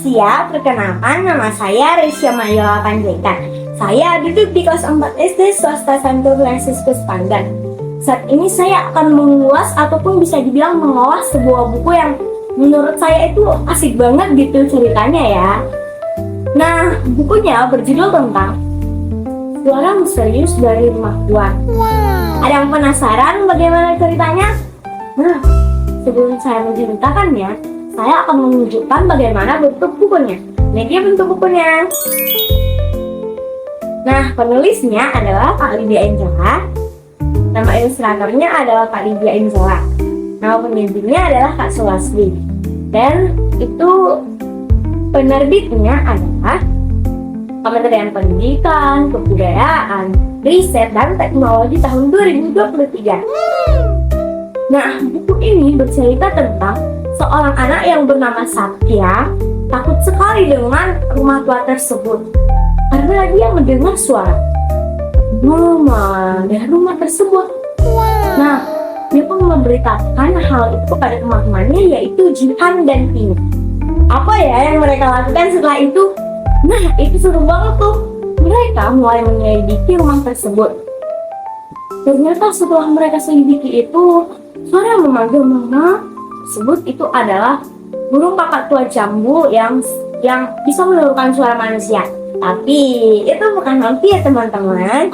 Siap, perkenalkan nama saya Resya Mayola Panjaitan. Saya duduk di kelas 4 SD swasta Santo Fransiskus Pandan. Saat ini saya akan mengulas ataupun bisa dibilang mengolah sebuah buku yang menurut saya itu asik banget gitu ceritanya ya. Nah, bukunya berjudul tentang Suara Misterius dari Rumah Tuan. Ada yang penasaran bagaimana ceritanya? Nah, sebelum saya menceritakannya, saya akan menunjukkan bagaimana bentuk bukunya. Ini dia bentuk bukunya. Nah, penulisnya adalah Kak Lydia Angela. Nama ilustratornya adalah Kak Lydia Angela. Nama penerbitnya adalah Kak Sulaswi. Dan itu penerbitnya adalah Kementerian Pendidikan, Kebudayaan, Riset, dan Teknologi tahun 2023. Nah, buku ini bercerita tentang seorang anak yang bernama Satya takut sekali dengan rumah tua tersebut karena dia mendengar suara mama dari rumah tersebut. Nah, dia pun memberitakan hal itu kepada teman-temannya yaitu Jihan dan Pino. Apa ya yang mereka lakukan setelah itu? Nah, itu seru banget tuh. Mereka mulai menyelidiki rumah tersebut. Ternyata setelah mereka selidiki itu, suara yang memanggil mama tersebut itu adalah burung kakak tua jambu yang bisa menirukan suara manusia. Tapi itu bukan vampir teman-teman.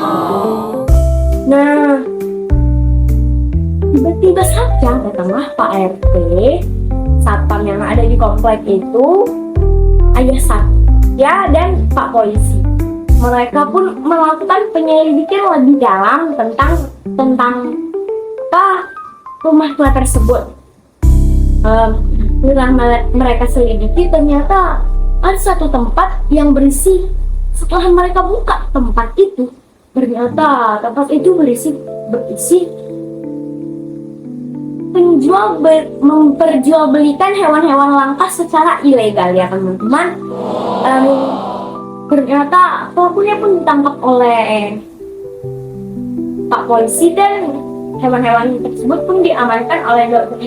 Nah, tiba-tiba saja datanglah Pak RT, satpam yang ada di komplek itu, Ayah Satya dan Pak Polisi. Mereka pun melakukan penyelidikan lebih dalam tentang rumah tua tersebut. Setelah mereka selidiki, ternyata ada satu tempat yang berisi. Setelah mereka buka tempat itu, ternyata tempat itu berisi penjual memperjualbelikan hewan-hewan langka secara ilegal ya teman-teman. Ternyata pelakunya pun ditangkap oleh Pak Polisi dan hewan-hewan tersebut pun diamankan oleh dokter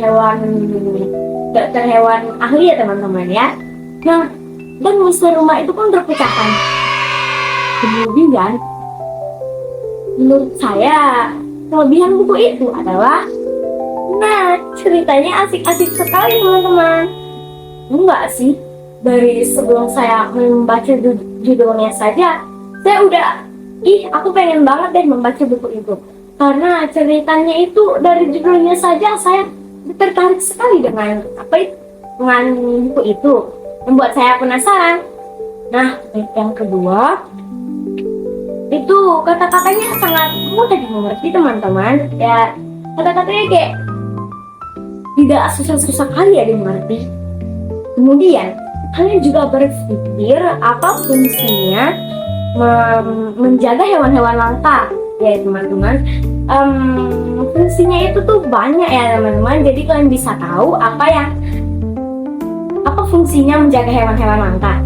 hewan ahli ya teman-teman ya. Nah, dan misteri rumah itu pun terpecahkan. Kemudian, menurut saya kelebihan buku itu adalah, nah ceritanya asik-asik sekali teman-teman. Enggak sih, dari sebelum saya membaca judulnya saja, saya udah, aku pengen banget deh membaca buku itu. Karena ceritanya itu dari judulnya saja saya tertarik sekali dengan dengan buku itu, membuat saya penasaran. Nah, yang kedua itu kata-katanya sangat mudah dimengerti teman-teman. Ya, kata-katanya kayak tidak susah-susah kali ya dimengerti. Kemudian kalian juga berpikir apa fungsinya menjaga hewan-hewan langka ya teman-teman. Fungsinya itu tuh banyak ya teman-teman. Jadi kalian bisa tahu apa fungsinya menjaga hewan-hewan langka.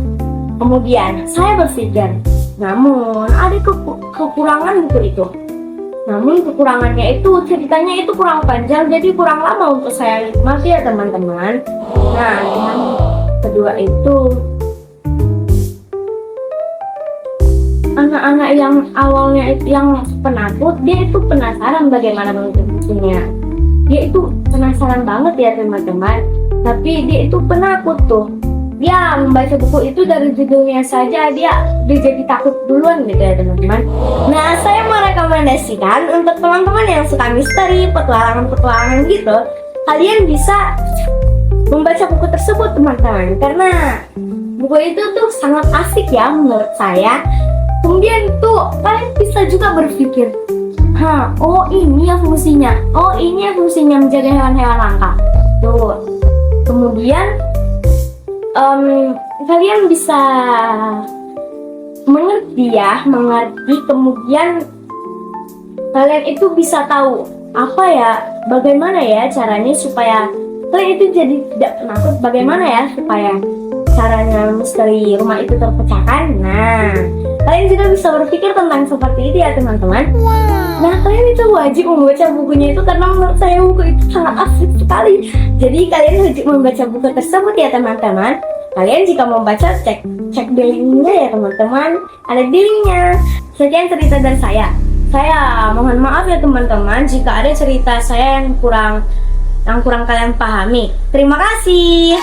Kemudian saya berpikir, namun ada kekurangan buku itu. Namun kekurangannya itu ceritanya itu kurang panjang, jadi kurang lama untuk saya nikmati ya teman-teman. Nah, yang kedua itu anak-anak yang awalnya itu yang penakut, dia itu penasaran bagaimana bentuk bukunya. Dia itu penasaran banget ya teman-teman. Tapi dia itu penakut tuh. Dia membaca buku itu dari judulnya saja dia jadi takut duluan gitu ya teman-teman. Nah, saya merekomendasikan untuk teman-teman yang suka misteri, petualangan-petualangan gitu, kalian bisa membaca buku tersebut teman-teman. Karena buku itu tuh sangat asik ya menurut saya. Kemudian tuh kalian bisa juga berpikir, ini ya fungsinya. Oh, ini ya fungsinya menjaga hewan-hewan langka. Tuh. Kemudian kalian bisa mengerti. Kemudian kalian itu bisa tahu bagaimana ya caranya supaya kalian itu jadi tidak penakut. Bagaimana ya supaya caranya misteri rumah itu terpecahkan. Nah, kalian juga bisa berpikir tentang seperti itu ya teman-teman. Nah, kalian itu wajib membaca bukunya itu karena menurut saya buku itu sangat asik sekali. Jadi kalian wajib membaca buku tersebut ya teman-teman. Kalian jika mau baca, cek di linknya ya teman-teman. Ada di linknya. Sekian cerita dari saya. Saya mohon maaf ya teman-teman jika ada cerita saya yang kurang kalian pahami. Terima kasih.